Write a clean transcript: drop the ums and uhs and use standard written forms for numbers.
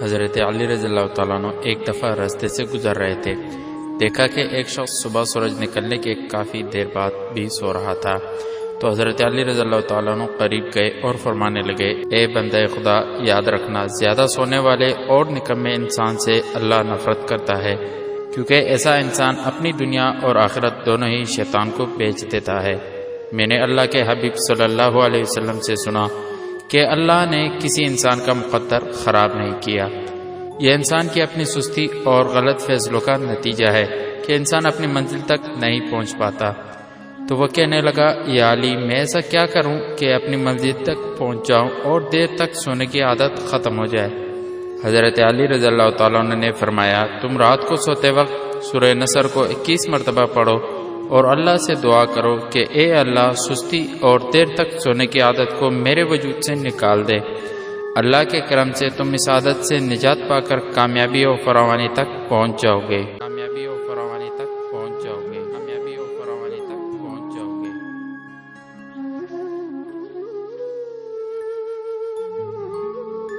حضرت علی رضی اللہ تعالیٰ عنہ ایک دفعہ راستے سے گزر رہے تھے، دیکھا کہ ایک شخص صبح سورج نکلنے کے کافی دیر بعد بھی سو رہا تھا، تو حضرت علی رضی اللہ تعالیٰ عنہ قریب گئے اور فرمانے لگے، اے بندہ خدا، یاد رکھنا زیادہ سونے والے اور نکمے انسان سے اللہ نفرت کرتا ہے، کیونکہ ایسا انسان اپنی دنیا اور آخرت دونوں ہی شیطان کو بیچ دیتا ہے۔ میں نے اللہ کے حبیب صلی اللہ علیہ وسلم سے سنا کہ اللہ نے کسی انسان کا مقدر خراب نہیں کیا، یہ انسان کی اپنی سستی اور غلط فیصلوں کا نتیجہ ہے کہ انسان اپنی منزل تک نہیں پہنچ پاتا۔ تو وہ کہنے لگا، یا علی، میں ایسا کیا کروں کہ اپنی منزل تک پہنچ جاؤں اور دیر تک سونے کی عادت ختم ہو جائے؟ حضرت علی رضی اللہ تعالیٰ عنہ نے فرمایا، تم رات کو سوتے وقت سورہ نصر کو 21 مرتبہ پڑھو اور اللہ سے دعا کرو کہ اے اللہ، سستی اور دیر تک سونے کی عادت کو میرے وجود سے نکال دے۔ اللہ کے کرم سے تم اس عادت سے نجات پا کر کامیابی و فراوانی تک پہنچ جاؤ گے۔